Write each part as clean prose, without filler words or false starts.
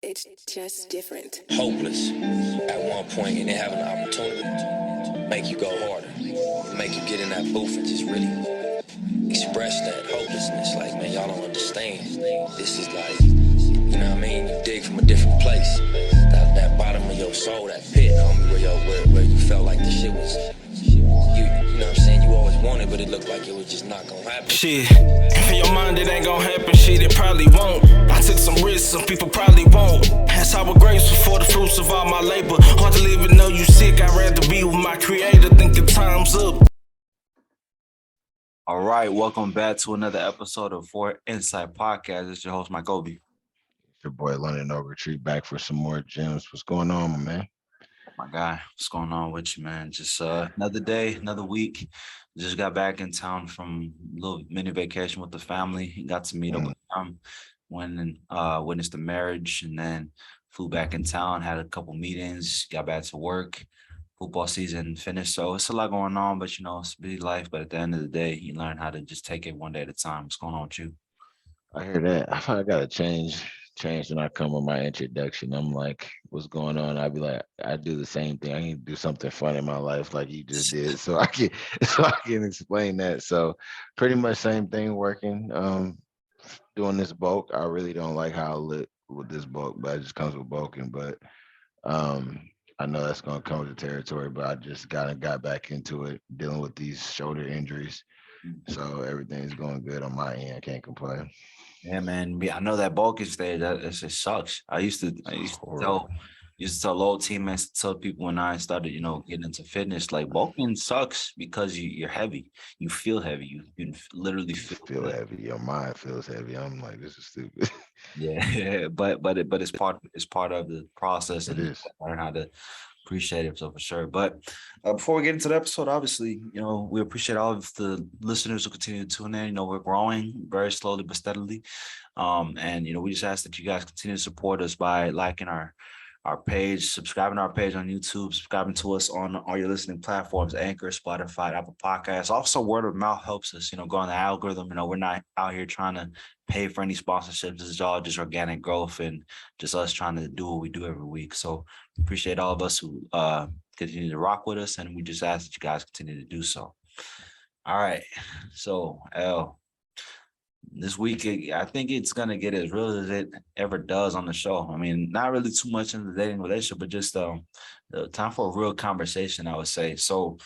It's just different. Hopeless at one point and then having an opportunity to make you go harder, make you get in that booth and just really express that hopelessness. Like, man, y'all don't understand. This is like, you know what I mean? You dig from a different place. That bottom of your soul, that pit, homie, where you felt like the shit was, you know what I'm saying? You always wanted, but it looked like it was just not gonna happen. Shit, in your mind it ain't gonna happen, shit, it probably won't. I took some risks, some people probably won't. That's how we're grateful for the fruits of all my labor. Hard to live and know you sick, I'd rather be with my creator, thinking time's up. All right, welcome back to another episode of For Insight Podcast. It's your host, Mike Obi. It's your boy London Overtree back for some more gems. What's going on, my man? My guy, what's going on with you, man? Just another day, another week. Just got back in town from a little mini vacation with the family. Got to meet up with them, went and witnessed the marriage, and then flew back in town, had a couple meetings, got back to work. Football season finished, so it's a lot going on, but you know, it's a busy life. But at the end of the day, you learn how to just take it one day at a time. What's going on with you? I hear that. I find I gotta change when I come with my introduction. I'm like, what's going on? I'd be like, I do the same thing. I can do something fun in my life like you just did. So I can explain that. So pretty much same thing working. Doing this bulk. I really don't like how I look with this bulk, but it just comes with bulking. But I know that's gonna come with the territory, but I just got back into it, dealing with these shoulder injuries. So everything's going good on my end. I can't complain. Yeah, man. I know that bulk is there. That it sucks. I used to tell old teammates, tell people when I started, getting into fitness, like bulking sucks because you're heavy. You feel heavy. You can literally Feel heavy. Your mind feels heavy. I'm like, this is stupid. Yeah, but it's part of the process, It and is. learn how to appreciate it. So for sure. But before we get into the episode, obviously, we appreciate all of the listeners who continue to tune in. We're growing very slowly but steadily, and we just ask that you guys continue to support us by liking our page, subscribing to our page on YouTube, subscribing to us on all your listening platforms, Anchor, Spotify, Apple Podcasts. Also, word of mouth helps us, go on the algorithm. We're not out here trying to pay for any sponsorships. This is all just organic growth and just us trying to do what we do every week. So appreciate all of us who continue to rock with us, and we just ask that you guys continue to do so. All right. So, L, this week, I think it's going to get as real as it ever does on the show. I mean, not really too much in the dating relationship, but just time for a real conversation, I would say. So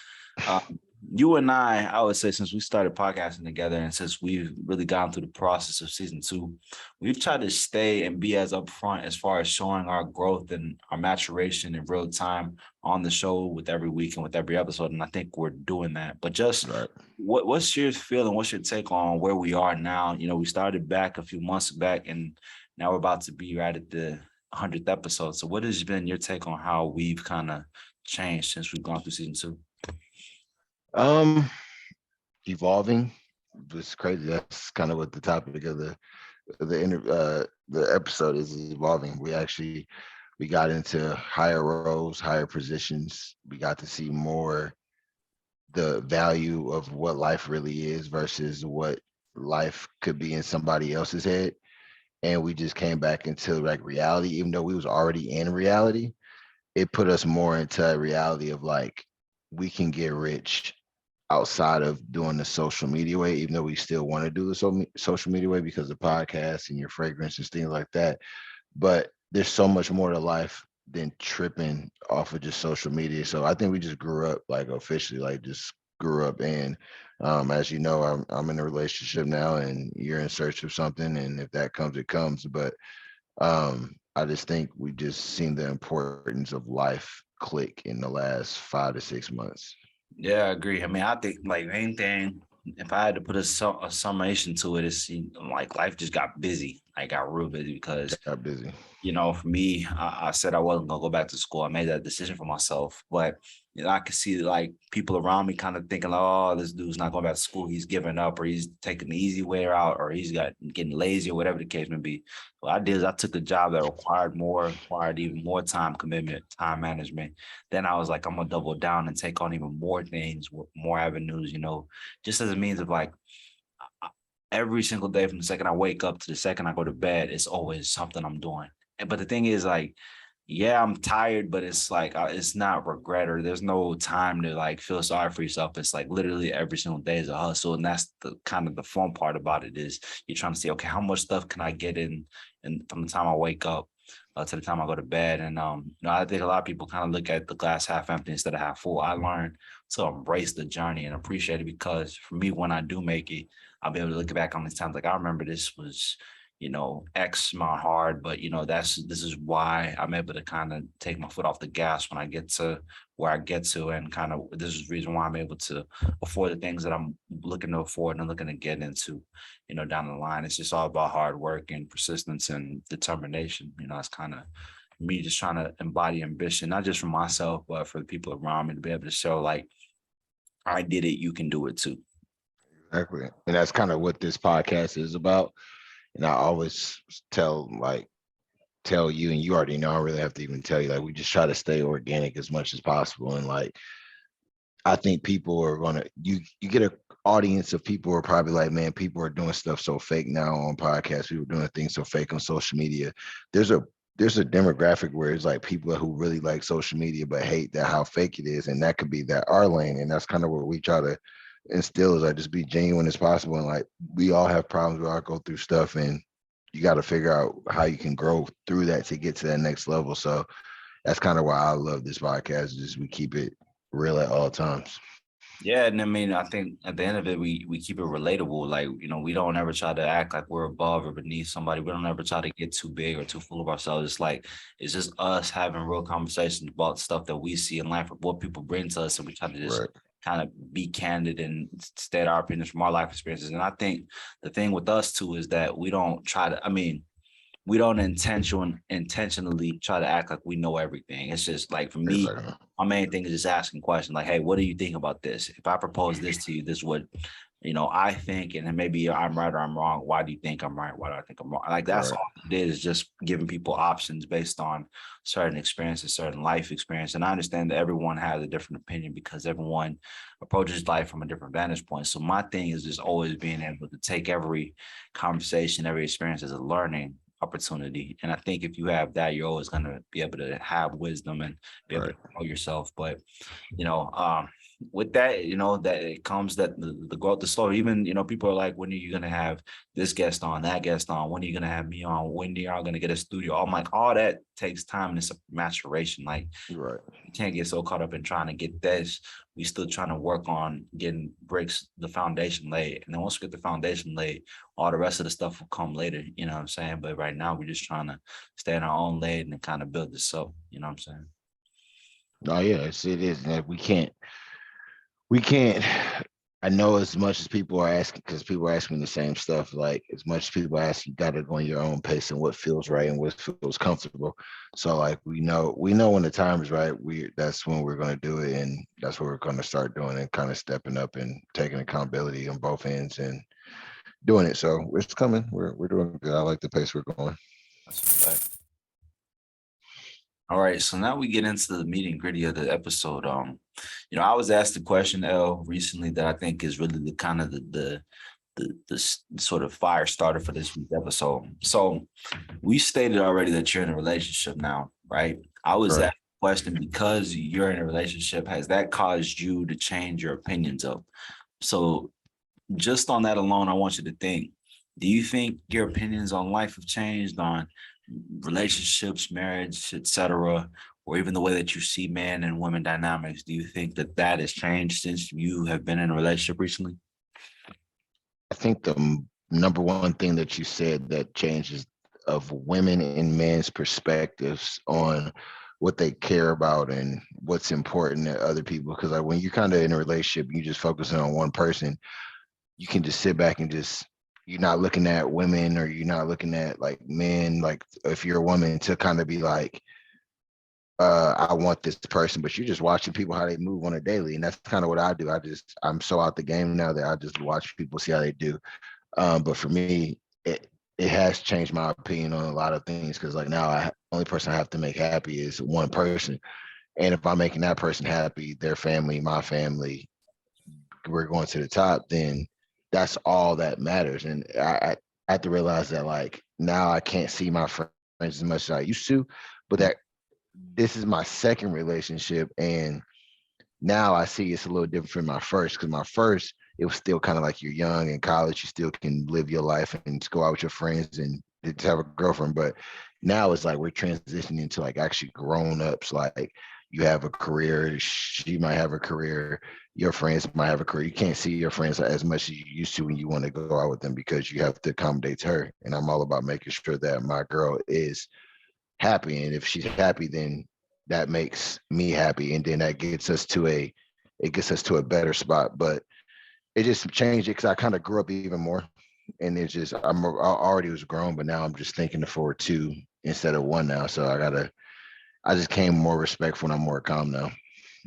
you and I would say, since we started podcasting together and since we've really gone through the process of season 2, we've tried to stay and be as upfront as far as showing our growth and our maturation in real time on the show with every week and with every episode. And I think we're doing that. But just Right. what's your feeling? What's your take on where we are now? We started back a few months back, and now we're about to be right at the 100th episode. So what has been your take on how we've kind of changed since we've gone through season 2? Evolving. It's crazy. That's kind of what the topic of the episode is evolving. We got into higher roles, higher positions. We got to see more the value of what life really is versus what life could be in somebody else's head. And we just came back into like reality, even though we was already in reality. It put us more into a reality of like we can get rich outside of doing the social media way, even though we still want to do the social media way because of podcasts and your fragrance and things like that. But there's so much more to life than tripping off of just social media. So I think we just grew up, like officially, like just grew up. And as you know, I'm in a relationship now, and you're in search of something, and if that comes, it comes. But I just think we just seen the importance of life click in the last 5 to 6 months. Yeah, I agree. I mean, I think like main thing, if I had to put a summation to it, is like life just got busy. I got real busy because Got busy. for me, I said I wasn't gonna go back to school. I made that decision for myself, but I could see like people around me kind of thinking, like, "Oh, this dude's not going back to school. He's giving up, or he's taking the easy way out, or he's getting lazy, or whatever the case may be." What I did is I took a job that required even more time commitment, time management. Then I was like, I'm gonna double down and take on even more things, more avenues, just as a means of like every single day from the second I wake up to the second I go to bed, it's always something I'm doing. but the thing is, like, yeah, I'm tired, but it's like it's not regret, or there's no time to like feel sorry for yourself. It's like literally every single day is a hustle, and that's the kind of the fun part about it is you're trying to see, okay, how much stuff can I get in, and from the time I wake up to the time I go to bed. And I think a lot of people kind of look at the glass half empty instead of half full. I learned to embrace the journey and appreciate it, because for me, when I do make it, I'll be able to look back on these times like I remember this was, X amount hard, but this is why I'm able to kind of take my foot off the gas when I get to where I get to, and kind of this is the reason why I'm able to afford the things that I'm looking to afford and looking to get into, down the line. It's just all about hard work and persistence and determination. It's kind of me just trying to embody ambition, not just for myself, but for the people around me, to be able to show like, I did it, you can do it too. Exactly. And that's kind of what this podcast is about. And I always tell you, and you already know, I really have to even tell you, like, we just try to stay organic as much as possible. And like, I think people are you get an audience of people who are probably like, man, people are doing stuff so fake now on podcasts. People are doing things so fake on social media. There's a demographic where it's like people who really like social media but hate that how fake it is. And that could be that our lane. And that's kind of what we try to instill, is like, just be genuine as possible. And like, we all have problems, we all go through stuff, and you got to figure out how you can grow through that to get to that next level. So that's kind of why I love this podcast, is we keep it real at all times. Yeah, and I mean, I think at the end of it, we keep it relatable. Like, we don't ever try to act like we're above or beneath somebody. We don't ever try to get too big or too full of ourselves. It's like, it's just us having real conversations about stuff that we see in life, or what people bring to us, and we try to just kind of be candid and state our opinions from our life experiences. And I think the thing with us too is that we don't intentionally try to act like we know everything. It's just like, for me, my main thing is just asking questions like, hey, what do you think about this? If I propose this to you, this would, I think, and then maybe I'm right or I'm wrong. Why do you think I'm right? Why do I think I'm wrong? Like, that's all it is, just giving people options based on certain experiences, certain life experience. And I understand that everyone has a different opinion because everyone approaches life from a different vantage point. So my thing is just always being able to take every conversation, every experience as a learning opportunity. And I think if you have that, you're always going to be able to have wisdom and be able to know yourself. But, with that, that it comes that the growth, the slow, even, people are like, when are you going to have this guest on, that guest on? When are you going to have me on? When are y'all going to get a studio? I'm like, all that takes time, and it's a maturation. Like, you can't get so caught up in trying to get this. We still trying to work on getting the foundation laid. And then once we get the foundation laid, all the rest of the stuff will come later. You know what I'm saying? But right now we're just trying to stay in our own lane and kind of build this up. You know what I'm saying? No, yes, it is. And we can't, I know, as much as people are asking, because people are asking the same stuff, like, as much as people ask, you got to go on your own pace and what feels right and what feels comfortable. So like, we know when the time is right, that's when we're going to do it. And that's what we're going to start doing, and kind of stepping up and taking accountability on both ends and doing it. So it's coming. We're doing good. I like the pace we're going. That's a fact. All right, so now we get into the meat and gritty of the episode. I was asked a question, L, recently that I think is really the kind of the sort of fire starter for this week's episode. So we stated already that you're in a relationship now, right? I was asked the question, because you're in a relationship, has that caused you to change your opinions up? So just on that alone, I want you to think, do you think your opinions on life have changed, on relationships, marriage, etc., or even the way that you see man and women dynamics? Do you think that has changed since you have been in a relationship recently? I think the number one thing that you said that changes of women and men's perspectives on what they care about and what's important to other people. Because like, when you're kind of in a relationship, you just focusing on one person, you can just sit back and you're not looking at women, or you're not looking at like men, like if you're a woman, to kind of be like, I want this person, but you're just watching people, how they move on a daily. And that's kind of what I do. I'm so out the game now that I just watch people, see how they do. But for me, it has changed my opinion on a lot of things, because like now, only person I have to make happy is one person. And if I'm making that person happy, their family, my family, we're going to the top, then that's all that matters. And I have to realize that, like, now I can't see my friends friends as much as I used to, but that this is my second relationship, and now I see it's a little different from my first, because my first, it was still kind of like you're young in college, you still can live your life and just go out with your friends and to have a girlfriend. But now it's like we're transitioning to like actually grown ups. Like you have a career, she might have a career, your friends might have a career. You can't see your friends as much as you used to when you want to go out with them because you have to accommodate her. And I'm all about making sure that my girl is happy. And if she's happy, then that makes me happy. And then that gets us to a better spot. But it just changed it because I kind of grew up even more. And it's just I already was grown, but now I'm just thinking for two instead of one now. So I just came more respectful and I'm more calm now.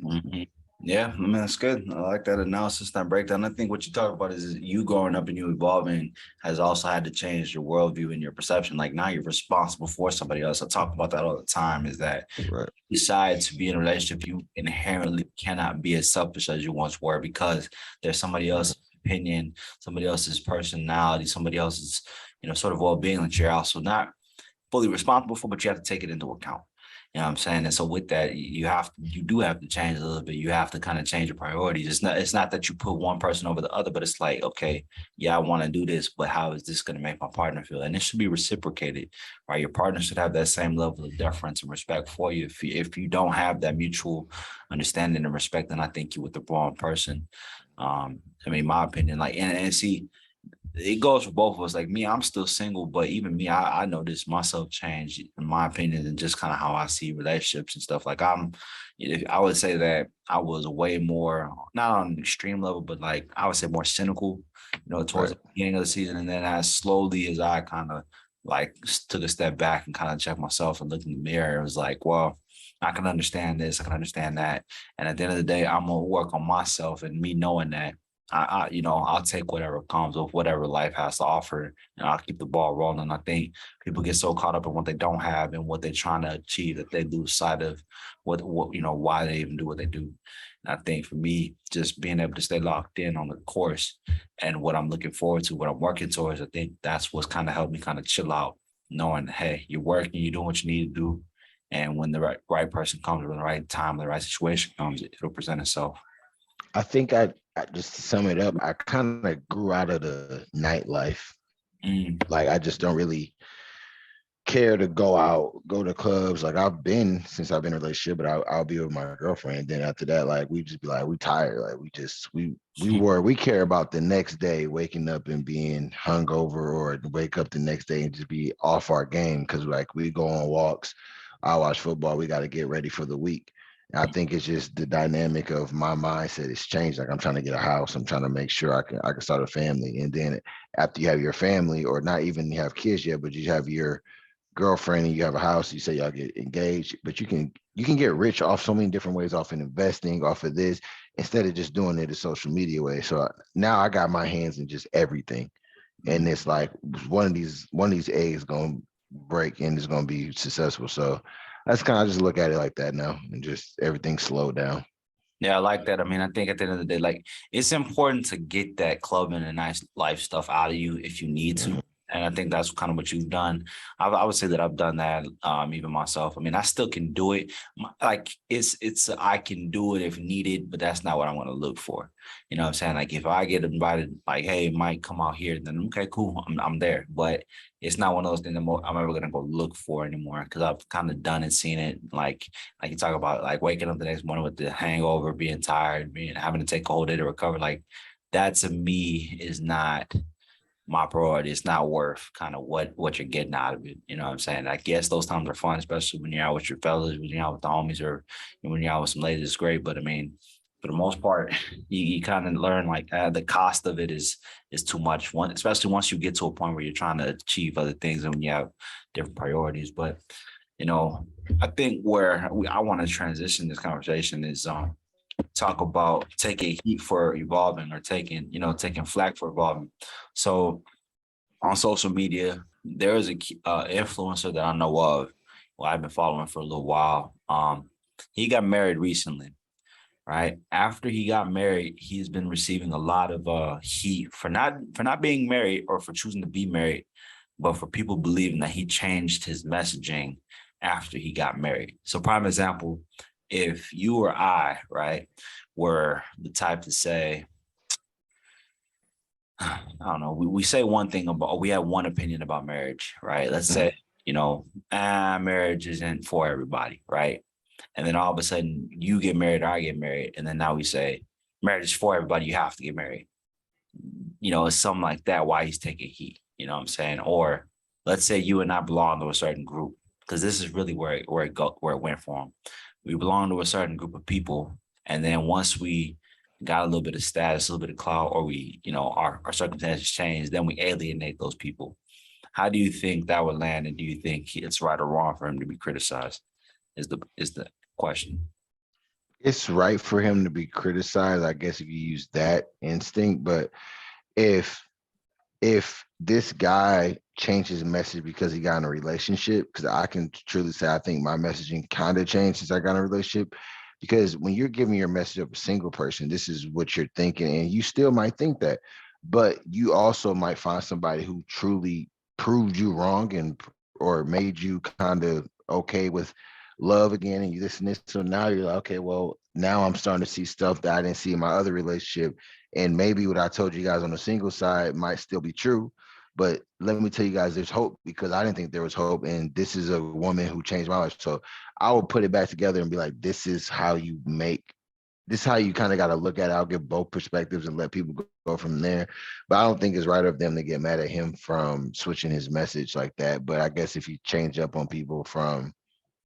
Mhm. Yeah, I mean, that's good. I like that analysis, that breakdown. I think what you talk about is you growing up and you evolving has also had to change your worldview and your perception. Like now you're responsible for somebody else. I talk about that all the time, is that Right. decide to be in a relationship, you inherently cannot be as selfish as you once were because there's somebody else's opinion, somebody else's personality, somebody else's, sort of well-being that you're also not fully responsible for, but you have to take it into account. You know what I'm saying? And so with that, you do have to change a little bit. You have to kind of change your priorities. It's not that you put one person over the other, but it's like, okay, yeah, I want to do this, but how is this going to make my partner feel? And it should be reciprocated, right? Your partner should have that same level of deference and respect for you. If you don't have that mutual understanding and respect, then I think you're with the wrong person. I mean, my opinion, like, and see, it goes for both of us. Like me, I'm still single, but even me, I noticed myself change in my opinion and just kind of how I see relationships and stuff. Like I would say that I was way more, not on an extreme level, but like I would say more cynical, towards the beginning of the season. And then as slowly as I kind of like took a step back and kind of checked myself and looked in the mirror, it was like, well, I can understand this, I can understand that. And at the end of the day, I'm gonna work on myself and me knowing that I'll take whatever comes with whatever life has to offer, and I'll keep the ball rolling. I think people get so caught up in what they don't have and what they're trying to achieve that they lose sight of what why they even do what they do. And I think for me, just being able to stay locked in on the course and what I'm looking forward to, what I'm working towards, I think that's what's kind of helped me kind of chill out, knowing, hey, you're working, you're doing what you need to do, and when the right person comes, when the right time, the right situation comes, it'll present itself. I think I just to sum it up, I kind of grew out of the nightlife. Like I just don't really care to go out, go to clubs. Like I've been since I've been in a relationship, but I'll be with my girlfriend. Then after that, like we just be like, we tired. Like we care about the next day, waking up and being hungover, or wake up the next day and just be off our game. Cause like we go on walks, I watch football, we got to get ready for the week. I think it's just the dynamic of my mindset has changed. Like I'm trying to get a house. I'm trying to make sure I can start a family. And then after you have your family, or not even have kids yet, but you have your girlfriend and you have a house, you say y'all get engaged, but you can get rich off so many different ways, off in investing, off of this, instead of just doing it the social media way. So now I got my hands in just everything. And it's like one of these eggs gonna break and it's gonna be successful. So that's kind of just look at it like that now, and just everything slowed down. Yeah, I like that. I mean, I think at the end of the day, like it's important to get that club and the nice life stuff out of you if you need to. And I think that's kind of what you've done. I would say that I've done that, even myself. I mean, I still can do it. Like it's I can do it if needed, but that's not what I'm going to look for. You know what I'm saying? Like if I get invited, like, hey, Mike, come out here, then okay, cool, I'm there. But it's not one of those things that I'm ever going to go look for anymore, because I've kind of done and seen it. Like you talk about, like waking up the next morning with the hangover, being tired, having to take a whole day to recover. Like that to me is not my priority. It's not worth kind of what you're getting out of it. You know what I'm saying? I guess those times are fun, especially when you're out with your fellas, when you're out with the homies, or when you're out with some ladies, it's great. But I mean, for the most part, you kind of learn like the cost of it is too much. Especially once you get to a point where you're trying to achieve other things and when you have different priorities. But I think where I want to transition this conversation is talk about taking heat for evolving, or taking flack for evolving. So on social media, there is a influencer that I know of, well, I've been following for a little while. He got married recently, right? After he got married, he's been receiving a lot of heat for not being married, or for choosing to be married, but for people believing that he changed his messaging after he got married. So prime example, if you or I, right, were the type to say, I don't know, we say one thing about, we have one opinion about marriage, right? Let's say, marriage isn't for everybody, right? And then all of a sudden you get married or I get married. And then now we say marriage is for everybody, you have to get married. It's something like that, why he's taking heat, you know what I'm saying? Or let's say you and I belong to a certain group, because this is really where it went for him. We belong to a certain group of people. And then once we got a little bit of status, a little bit of clout, or we, our circumstances change, then we alienate those people. How do you think that would land? And do you think it's right or wrong for him to be criticized? Is the question. It's right for him to be criticized, I guess, if you use that instinct. But if this guy changed his message because he got in a relationship, because I can truly say I think my messaging kind of changed since I got in a relationship. Because when you're giving your message of a single person, this is what you're thinking, and you still might think that, but you also might find somebody who truly proved you wrong and or made you kind of okay with love again, and you listen to this. So now you're like, okay, well, now I'm starting to see stuff that I didn't see in my other relationship. And maybe what I told you guys on the single side might still be true. But let me tell you guys, there's hope, because I didn't think there was hope. And this is a woman who changed my life. So I will put it back together and be like, this is how you kind of got to look at it. I'll give both perspectives and let people go from there. But I don't think it's right of them to get mad at him from switching his message like that. But I guess if he changed up on people from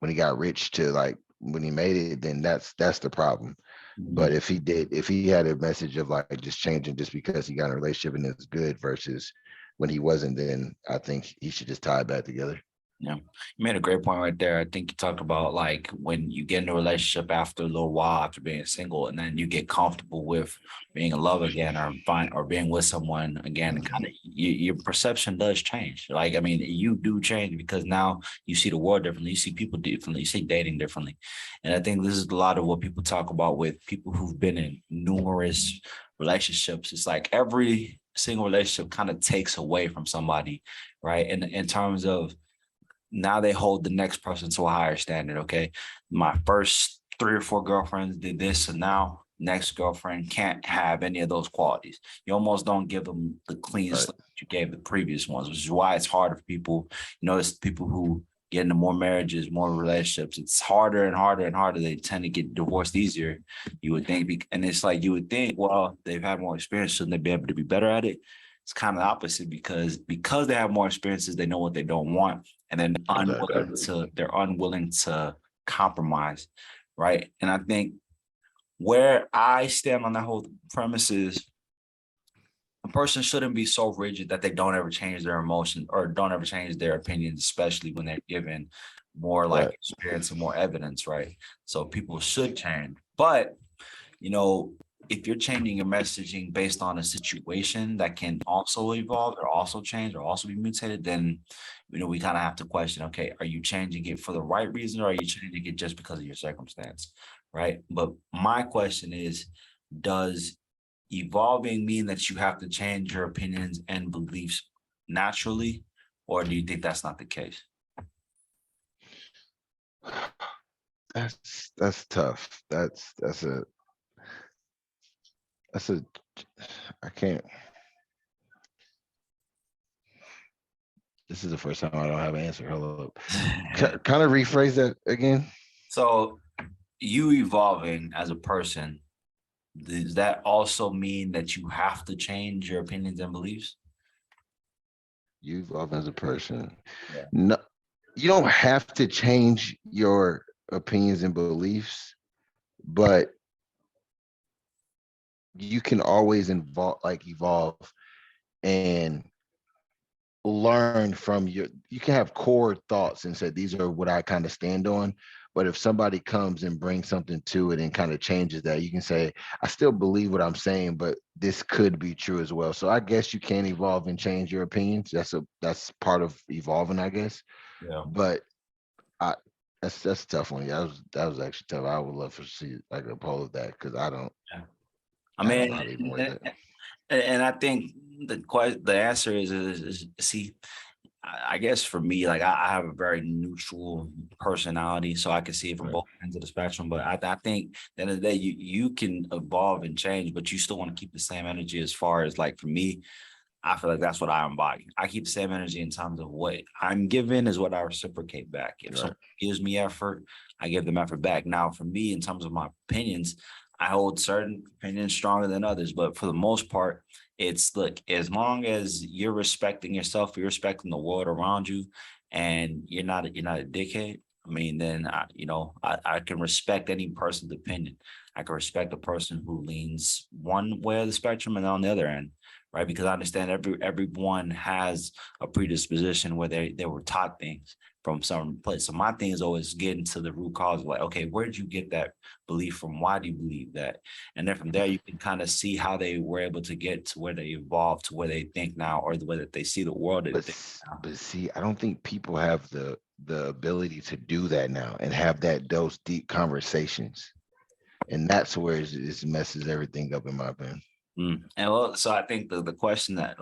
when he got rich to like when he made it, then that's the problem. But if he had a message of like just changing just because he got in a relationship and it's good versus when he wasn't, then I think he should just tie it back together. Yeah, you made a great point right there. I think you talked about like when you get in a relationship after a little while after being single, and then you get comfortable with being in love again or being with someone again, and kind of your perception does change. Like, I mean, you do change because now you see the world differently, you see people differently, you see dating differently. And I think this is a lot of what people talk about with people who've been in numerous relationships. It's like every single relationship kind of takes away from somebody, right? And in terms of now they hold the next person to a higher standard. Okay, my first 3 or 4 girlfriends did this, and now next girlfriend can't have any of those qualities. You almost don't give them the clean slate you gave the previous ones, which is why it's harder for people. You notice people who get into more marriages, more relationships, it's harder and harder and harder. They tend to get divorced easier, you would think. And it's like you would think, well, they've had more experience, shouldn't they be able to be better at it? It's kind of the opposite, because they have more experiences, they know what they don't want, and then they're unwilling to compromise, right? And I think where I stand on that whole premise is a person shouldn't be so rigid that they don't ever change their emotions or don't ever change their opinions, especially when they're given more like experience and more evidence, right? So people should change. But, if you're changing your messaging based on a situation that can also evolve or also change or also be mutated, then, we kind of have to question, okay, are you changing it for the right reason, or are you changing it just because of your circumstance, right? But my question is, does evolving mean that you have to change your opinions and beliefs naturally, or do you think that's not the case? That's tough. I can't. This is the first time I don't have an answer. Hold up. Kind of rephrase that again. So you evolving as a person, does that also mean that you have to change your opinions and beliefs? You evolve as a person. Yeah. No, you don't have to change your opinions and beliefs, but you can always evolve and learn from you can have core thoughts and say, these are what I kind of stand on. But if somebody comes and brings something to it and kind of changes that, you can say, I still believe what I'm saying, but this could be true as well. So I guess you can evolve and change your opinions. That's part of evolving, I guess. Yeah. But that's a tough one. Yeah, that was actually tough. I would love to see like a poll of that, because I don't. Yeah. And I think the answer is see, I guess for me, like I have a very neutral personality, so I can see it from Right. both ends of the spectrum. But I think at the end of the day, you can evolve and change, but you still want to keep the same energy. As far as like for me, I feel like that's what I embody. I keep the same energy in terms of what I'm given is what I reciprocate back. If Right. someone gives me effort, I give them effort back. Now, for me, in terms of my opinions, I hold certain opinions stronger than others, but for the most part, it's look, as long as you're respecting yourself, you're respecting the world around you, and you're not a dickhead. I mean, then I can respect any person's opinion. I can respect a person who leans one way of the spectrum and on the other end, right? Because I understand everyone has a predisposition where they were taught things from some place. So my thing is always getting to the root cause of like, okay, where did you get that belief from? Why do you believe that? And then from there, you can kind of see how they were able to get to where they evolved to where they think now, or the way that they see the world. But see, I don't think people have the ability to do that now and have those deep conversations. And that's where it messes everything up, in my opinion. And well, so I think the question that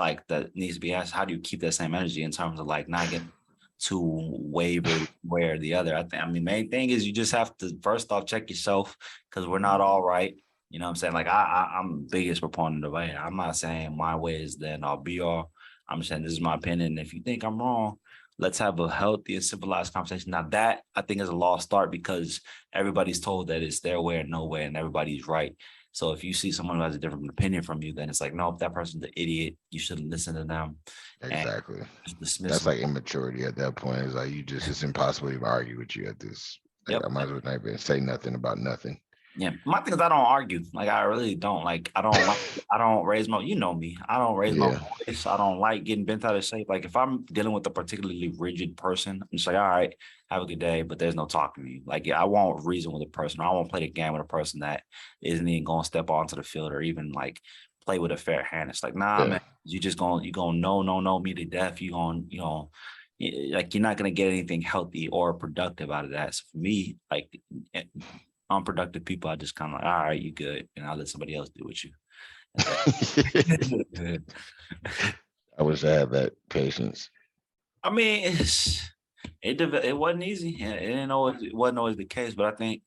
needs to be asked, how do you keep that same energy in terms of like not getting too wavered where the other? I mean, main thing is you just have to first off check yourself, because we're not all right. You know what I'm saying? Like I'm the biggest proponent of it. I'm not saying my way is then I'll be all. I'm saying this is my opinion. If you think I'm wrong, let's have a healthy and civilized conversation. Now that I think is a lost start, because everybody's told that it's their way or no way, and everybody's right. So if you see someone who has a different opinion from you, then it's like, no, if that person's an idiot, you shouldn't listen to them. Exactly. Dismiss That's them. like immaturity at that point. It's like it's impossible to even argue with you at this. Like, Yep. I might as well not even say nothing about nothing. Yeah, my thing is I don't argue. Like I really don't. Like I don't raise my. You know me. I don't raise my voice. I don't like getting bent out of shape. Like if I'm dealing with a particularly rigid person, I'm just like, all right, have a good day, but there's no talking to you. Like I won't reason with a person. I won't play the game with a person that isn't even going to step onto the field or even like play with a fair hand. It's like, nah, man, you gonna no me to death. Like you're not gonna get anything healthy or productive out of that. So for me, like unproductive people, I just kind of like, all right, you good, and I'll let somebody else deal with you. I wish I had that patience. I mean, it wasn't easy. It wasn't always the case, but I think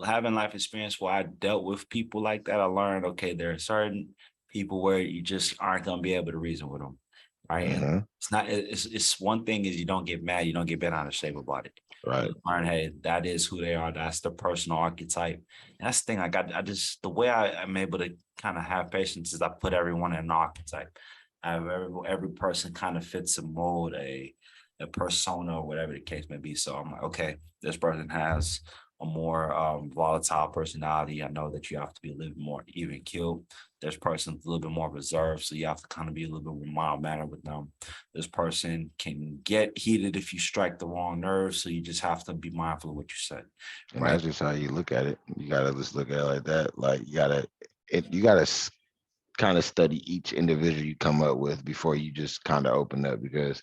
having life experience where I dealt with people like that, I learned, okay, there are certain people where you just aren't gonna be able to reason with them, right? And it's not. It's one thing is you don't get mad, you don't get bent out of shape about it. Right. You learn, hey, that is who they are. That's the personal archetype. And that's the thing. I just the way I'm able to kind of have patience is I put everyone in an archetype. I have every person kind of fits a mold, a persona, or whatever the case may be. So I'm like, okay, this person has a more volatile personality. I know that you have to be a little bit more even keeled. This person's a little bit more reserved, so you have to kind of be a little bit more mild mannered with them. This person can get heated if you strike the wrong nerve, so you just have to be mindful of what you say. And that's just how you look at it. You gotta just look at it like that. Like you gotta kind of study each individual you come up with before you just kind of open up, because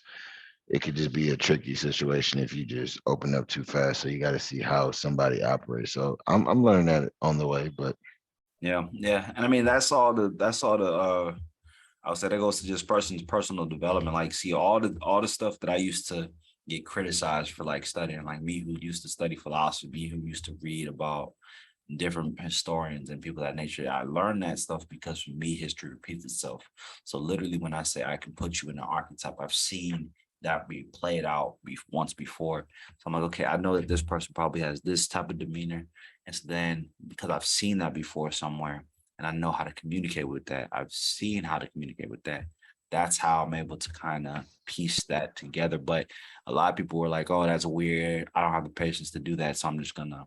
it could just be a tricky situation if you just open up too fast. So you got to see how somebody operates. So I'm learning that on the way, but yeah. And I mean, that's all the I would say that goes to just person's personal development. Like, see, all the stuff that I used to get criticized for, like studying, like me who used to study philosophy, me who used to read about different historians and people of that nature. I learned that stuff because for me, history repeats itself. So literally when I say I can put you in an archetype, I've seen that be played out once before. So I'm like, okay, I know that this person probably has this type of demeanor. And so then because I've seen that before somewhere and I know how to communicate with that, I've seen how to communicate with that. That's how I'm able to kind of piece that together. But a lot of people were like, oh, that's weird. I don't have the patience to do that. So I'm just gonna,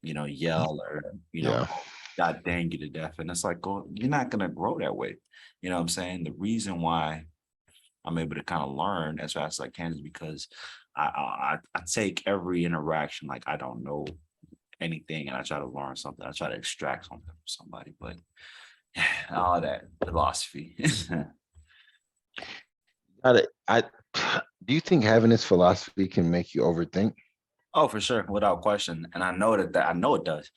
yell or, God dang you to death. And it's like, oh, you're not gonna grow that way. You know what I'm saying? The reason why I'm able to kind of learn as fast as I can is because I take every interaction like I don't know anything, and I try to learn something. I try to extract something from somebody, but all that philosophy. do you think having this philosophy can make you overthink? Oh, for sure, without question. And I know that I know it does.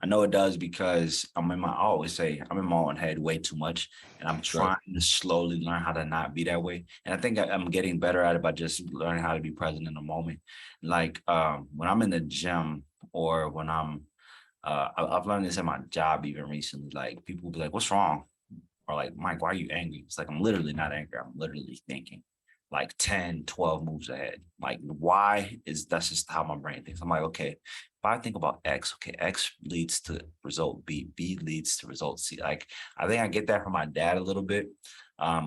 I know it does because I always say I'm in my own head way too much. And I'm Right. trying to slowly learn how to not be that way. And I think I'm getting better at it by just learning how to be present in the moment. Like when I'm in the gym or when I've learned this at my job even recently. Like people will be like, "What's wrong?" Or like, "Mike, why are you angry?" It's like I'm literally not angry. I'm literally thinking like 10, 12 moves ahead. Like why is that's just how my brain thinks. I'm like, okay, if I think about X, okay, X leads to result B, B leads to result C. Like I think I get that from my dad a little bit.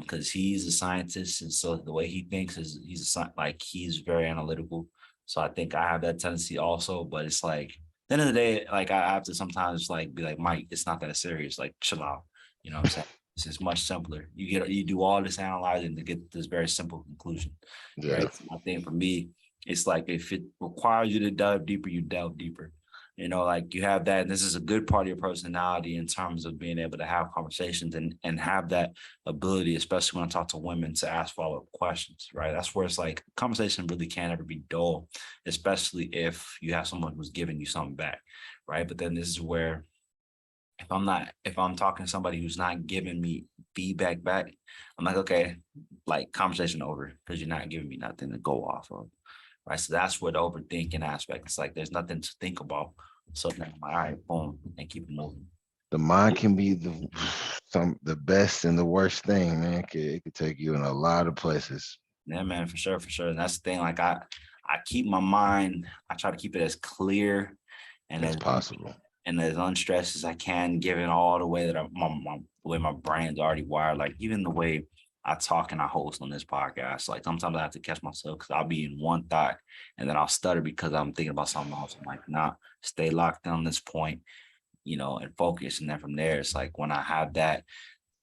Because he's a scientist, and so the way he thinks is like he's very analytical. So I think I have that tendency also, but it's like at the end of the day, like I have to sometimes like be like, Mike, it's not that serious. Like chill out. You know what I'm saying? It's just much simpler. You do all this analyzing to get this very simple conclusion, Yeah. right? So I think for me, it's like if it requires you to delve deeper, you delve deeper. You know, like you have that, and this is a good part of your personality in terms of being able to have conversations and have that ability, especially when I talk to women, to ask follow-up questions, right? That's where it's like conversation really can't ever be dull, especially if you have someone who's giving you something back, right? But then this is where if I'm talking to somebody who's not giving me feedback back, I'm like, okay, like conversation over because you're not giving me nothing to go off of. Right. So that's where the overthinking aspect. It's like there's nothing to think about. So then I'm like, all right, boom, and keep it moving. The mind can be the best and the worst thing, man. It could take you in a lot of places. Yeah, man, for sure, for sure. And that's the thing. Like I keep my mind, I try to keep it as clear and It's possible. as unstressed as I can, given all the way that the way my brain's already wired. Like even the way I talk and I host on this podcast. Like sometimes I have to catch myself because I'll be in one thought and then I'll stutter because I'm thinking about something else. I'm like, nah, stay locked on this point, and focus. And then from there, it's like when I have that,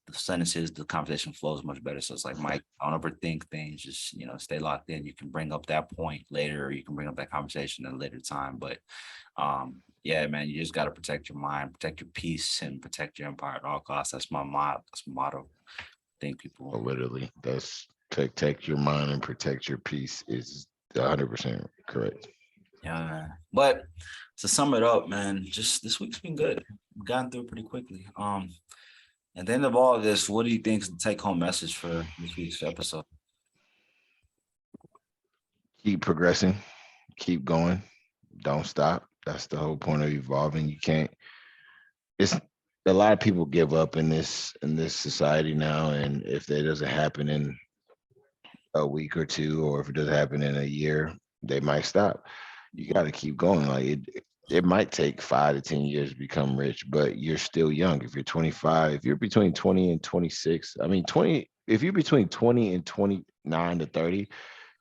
the sentences, the conversation flows much better. So it's like, Mike, don't overthink things. Just, stay locked in. You can bring up that point later, or you can bring up that conversation at a later time. But yeah, man, you just got to protect your mind, protect your peace, and protect your empire at all costs. That's my motto. That's my motto. I think people Literally, that's protect your mind and protect your peace is 100% correct. Yeah, man. But to sum it up, man, just this week's been good. We've gotten through it pretty quickly. At the end of all of this, what do you think is the take-home message for this week's episode? Keep progressing, keep going, don't stop. That's the whole point of evolving. You can't. It's a lot of people give up in this society now, and if that doesn't happen in a week or two, or if it doesn't happen in a year, they might stop. You got to keep going. Like it might take 5 to 10 years to become rich, but you're still young. If you're 25, if you're between 20 and 26, I mean 20, if you're between 20 and 29 to 30,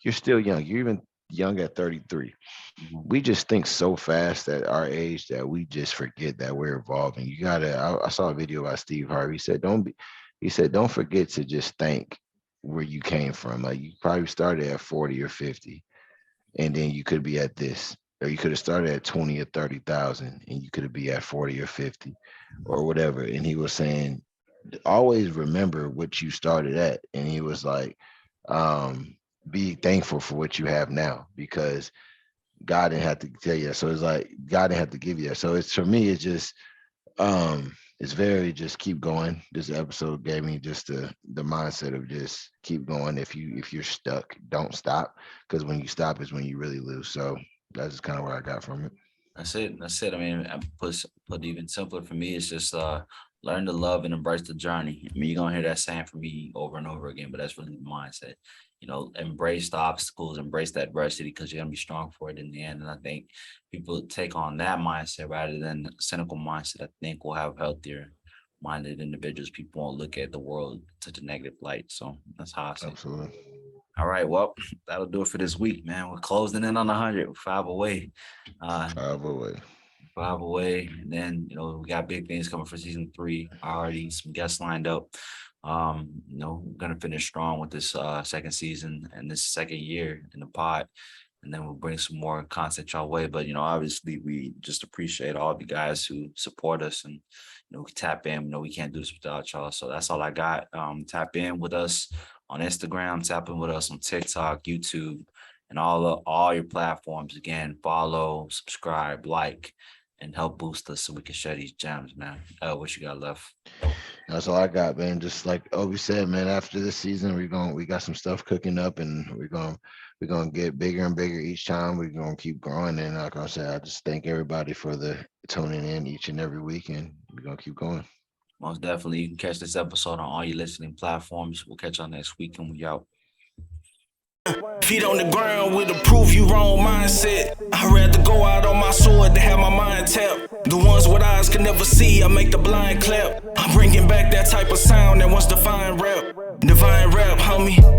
you're still young. You're even young at 33. We just think so fast at our age that we just forget that we're evolving. You gotta, I saw a video about Steve Harvey. He said, don't forget to just thank where you came from. Like you probably started at 40 or 50, and then you could be at this, or you could have started at 20 or 30,000 and you could be at 40 or 50 or whatever. And he was saying, always remember what you started at. And he was like, be thankful for what you have now, because God didn't have to tell you. So it's like God didn't have to give you that. So it's, for me, it's just it's very just keep going. This episode gave me just the mindset of just keep going. If you're stuck, don't stop, because when you stop is when you really lose. So that's just kind of what I got from it. That's it. That's it. I mean, I put even simpler for me. It's just learn to love and embrace the journey. I mean, you're gonna hear that saying from me over and over again, but that's really the mindset. Embrace the obstacles, embrace that adversity, because you're gonna be strong for it in the end. And I think people take on that mindset rather than a cynical mindset. I think we'll have healthier minded individuals. People won't look at the world such a negative light. So that's how I see it. Absolutely. All right, well, that'll do it for this week, man. We're closing in on 100. We're 5 away. 5 away. 5 away. And then, we got big things coming for season 3. Already some guests lined up. We're going to finish strong with this second season and this second year in the pod. And then we'll bring some more content your way. But, obviously we just appreciate all of you guys who support us, and, we tap in. We can't do this without y'all. So that's all I got. Tap in with us on Instagram, tap in with us on TikTok, YouTube, and all your platforms. Again, follow, subscribe, like, and help boost us so we can share these gems, man. What you got left? That's all I got, man. Just like Obi said, man, after this season, we got some stuff cooking up, and we're gonna get bigger and bigger each time. We're gonna keep growing. And like I said, I just thank everybody for the tuning in each and every week, and we're gonna keep going. Most definitely. You can catch this episode on all your listening platforms. We'll catch y'all next week, and we out. Feet on the ground with a prove you wrong mindset. I'd rather go out on my sword than have my mind tapped. The ones with eyes can never see, I make the blind clap. I'm bringing back that type of sound that once divine rap, homie.